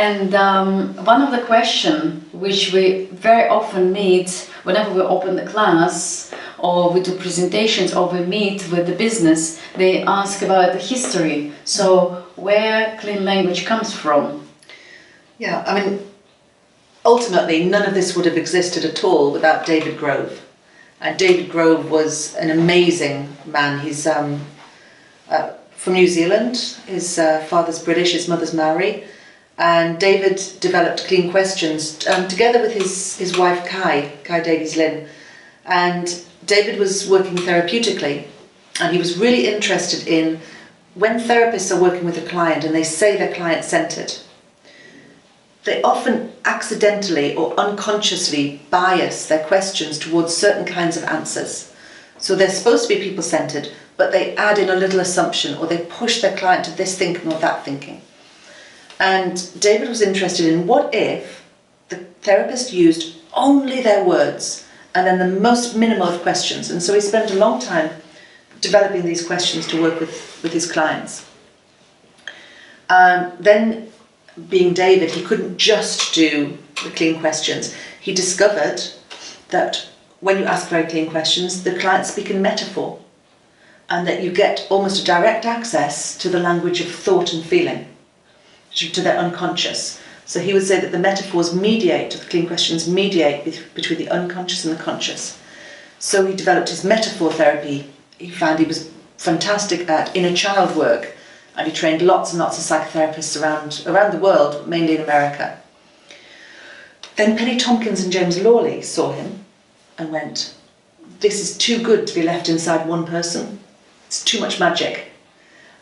And one of the questions which we very often meet whenever we open the class or we do presentations or we meet with the business, they ask about the history. So where clean language comes from? Yeah, I mean, ultimately none of this would have existed at all without David Grove. And David Grove was an amazing man. He's from New Zealand. His father's British, his mother's Maori. And David developed Clean Questions together with his wife Kai Davies-Lynn. And David was working therapeutically, and he was really interested in when therapists are working with a client and they say they're client-centered, they often accidentally or unconsciously bias their questions towards certain kinds of answers. So they're supposed to be people-centered, but they add in a little assumption, or they push their client to this thinking or that thinking. And David was interested in what if the therapist used only their words and then the most minimal of questions. And so he spent a long time developing these questions to work with his clients. Then, being David, he couldn't just do the clean questions. He discovered that when you ask very clean questions, the clients speak in metaphor, and that you get almost a direct access to the language of thought and feeling, to their unconscious. So he would say that the metaphors mediate, the clean questions mediate between the unconscious and the conscious. So he developed his metaphor therapy. He found he was fantastic at inner child work, and he trained lots and lots of psychotherapists around the world, mainly in America. Then Penny Tompkins and James Lawley saw him and went, this is too good to be left inside one person. It's too much magic.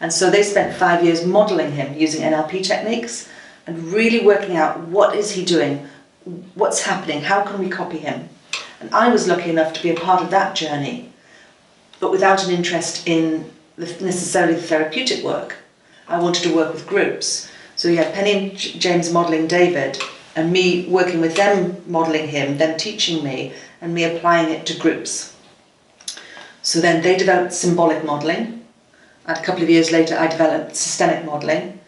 And so they spent 5 years modelling him using NLP techniques and really working out what is he doing, what's happening, how can we copy him. And I was lucky enough to be a part of that journey, but without an interest in necessarily the therapeutic work. I wanted to work with groups. So you had Penny and James modelling David, and me working with them, modelling him, them teaching me, and me applying it to groups. So then they developed symbolic modelling, and a couple of years later I developed systemic modelling,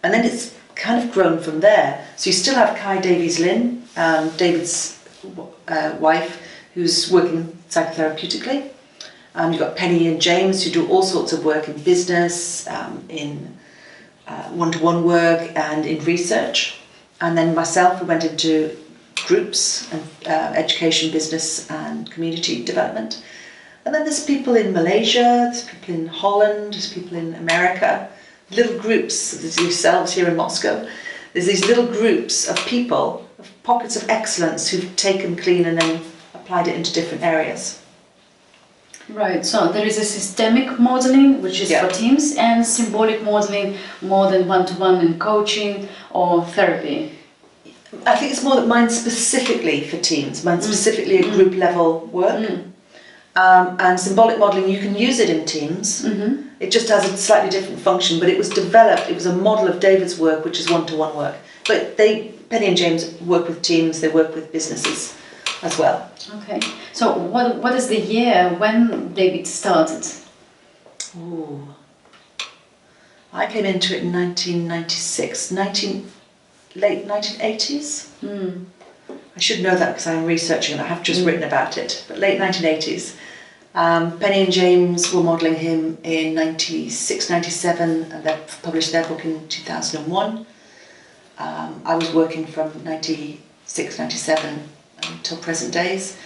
and then it's kind of grown from there. So you still have Kai Davies-Lynn, David's wife, who's working psychotherapeutically. You've got Penny and James, who do all sorts of work in business, in one-to-one work and in research. And then myself, who went into groups and education, business and community development. And then there's people in Malaysia, there's people in Holland, there's people in America, little groups, there's yourselves here in Moscow. There's these little groups of people, of pockets of excellence who've taken clean and then applied it into different areas. Right, so there is a systemic modeling, which is for teams, and symbolic modeling, more than one-to-one in coaching or therapy. I think it's more that mine's specifically for teams, mine's specifically a group level work. And symbolic modelling, you can use it in teams. It just has a slightly different function, but it was developed, it was a model of David's work, which is one-to-one work. But Penny and James work with teams, they work with businesses as well. Okay, so what is the year when David started? Ooh. I came into it in 1996, late 1980s. I should know that because I'm researching it, I have just written about it, but late 1980s. Penny and James were modelling him in 96, 97, and they published their book in 2001. I was working from 96, 97 until present days.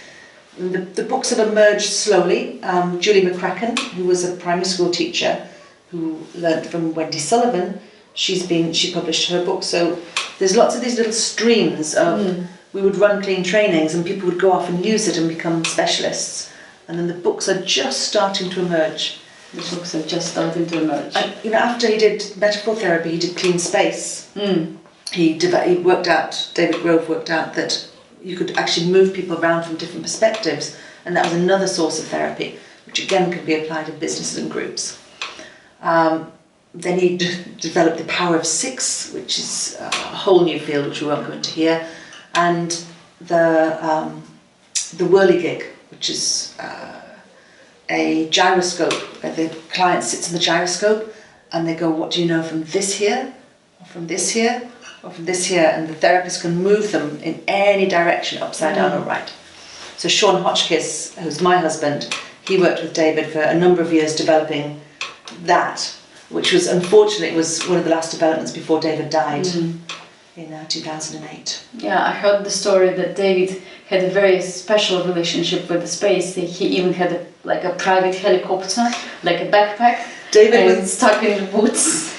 The books have emerged slowly. Julie McCracken, who was a primary school teacher who learnt from Wendy Sullivan, she published her book. So there's lots of these little streams of, we would run clean trainings and people would go off and use it and become specialists. And then the books are just starting to emerge. The books are just starting to emerge. And, after he did metaphor therapy, he did clean space. David Grove worked out that you could actually move people around from different perspectives, and that was another source of therapy, which again could be applied in businesses and groups. Then he developed the Power of Six, which is a whole new field which we won't go into here, and the whirligig, which is a gyroscope where the client sits in the gyroscope and they go, what do you know from this here, or from this here, or from this here, and the therapist can move them in any direction, upside down or right. So Sean Hotchkiss, who's my husband, he worked with David for a number of years developing that, which was, unfortunately, was one of the last developments before David died in 2008. Yeah, I heard the story that David had a very special relationship with the space. He even had a private helicopter, like a backpack. David was stuck in the woods.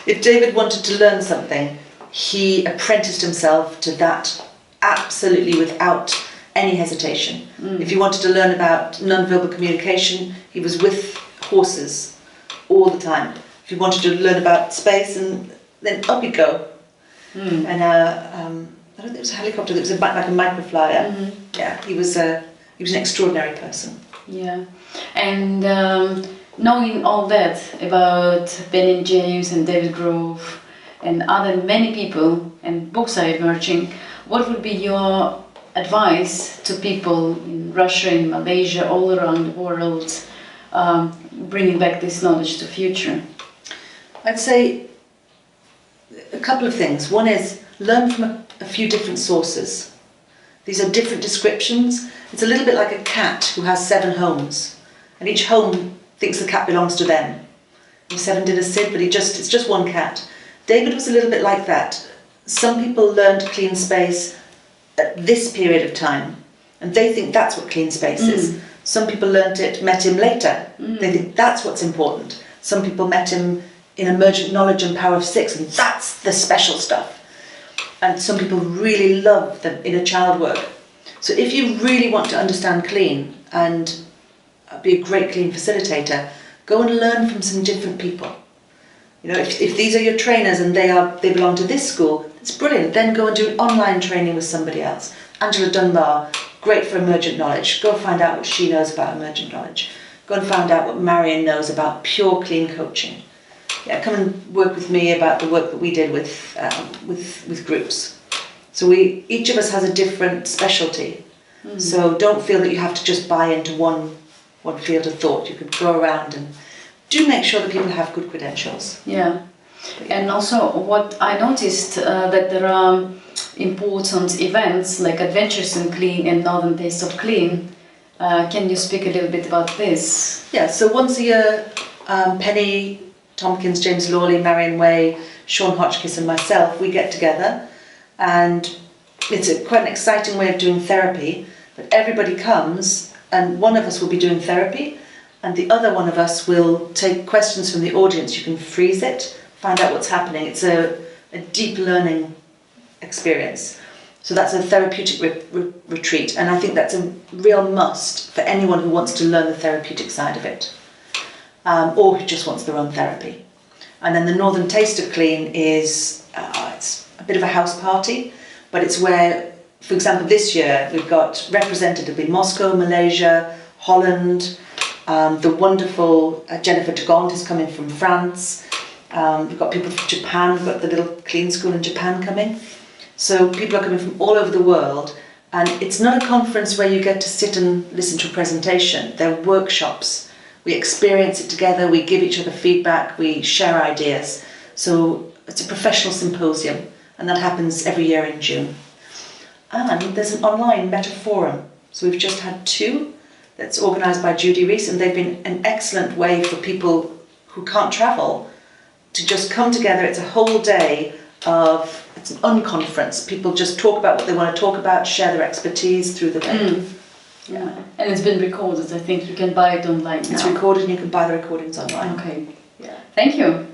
If David wanted to learn something, he apprenticed himself to that absolutely without any hesitation. If he wanted to learn about non-verbal communication, he was with horses all the time. If he wanted to learn about space, and then up he'd go. And I don't think it was a helicopter, it was like a microflyer. Yeah, he was an extraordinary person. Yeah, and knowing all that about Ben and James and David Grove and other many people and books are emerging, what would be your advice to people in Russia, in Malaysia, all around the world, bringing back this knowledge to future? I'd say a couple of things. One is learn from a few different sources. These are different descriptions. It's a little bit like a cat who has 7 homes, and each home thinks the cat belongs to them. 7 did a Sid, but it's just one cat. David was a little bit like that. Some people learned clean space at this period of time, and they think that's what clean space is. Some people met him later. They think that's what's important. Some people met him in emergent knowledge and power of 6, and that's the special stuff. And some people really love the inner child work. So if you really want to understand clean and be a great clean facilitator, go and learn from some different people. You know, if these are your trainers and they belong to this school, it's brilliant. Then go and do an online training with somebody else. Angela Dunbar, great for emergent knowledge. Go find out what she knows about emergent knowledge. Go and find out what Marion knows about pure clean coaching. Yeah, come and work with me about the work that we did with groups. So each of us has a different specialty. So don't feel that you have to just buy into one field of thought. You could go around and do make sure that people have good credentials. Yeah. And also what I noticed that there are important events like Adventures in Clean and Northern Taste of Clean. Can you speak a little bit about this? Yeah, so once a year, Penny Tompkins, James Lawley, Marion Way, Sean Hotchkiss and myself, we get together, and it's quite an exciting way of doing therapy, but everybody comes and one of us will be doing therapy and the other one of us will take questions from the audience. You can freeze it, find out what's happening. It's a deep learning experience. So that's a therapeutic retreat, and I think that's a real must for anyone who wants to learn the therapeutic side of it. Or who just wants their own therapy. And then the Northern Taste of Clean is it's a bit of a house party, but it's where, for example, this year we've got represented in Moscow, Malaysia, Holland, the wonderful Jennifer Degond is coming from France, we've got people from Japan, we've got the little clean school in Japan coming. So people are coming from all over the world, and it's not a conference where you get to sit and listen to a presentation. They're workshops. We experience it together, we give each other feedback, we share ideas. So it's a professional symposium, and that happens every year in June. And there's an online Meta Forum. So we've just had 2 that's organised by Judy Rees, and they've been an excellent way for people who can't travel to just come together. It's a whole day it's an unconference. People just talk about what they want to talk about, share their expertise through the day. Yeah, and it's been recorded. I think you can buy it online now. It's recorded and you can buy the recordings online. Okay. Yeah. Thank you.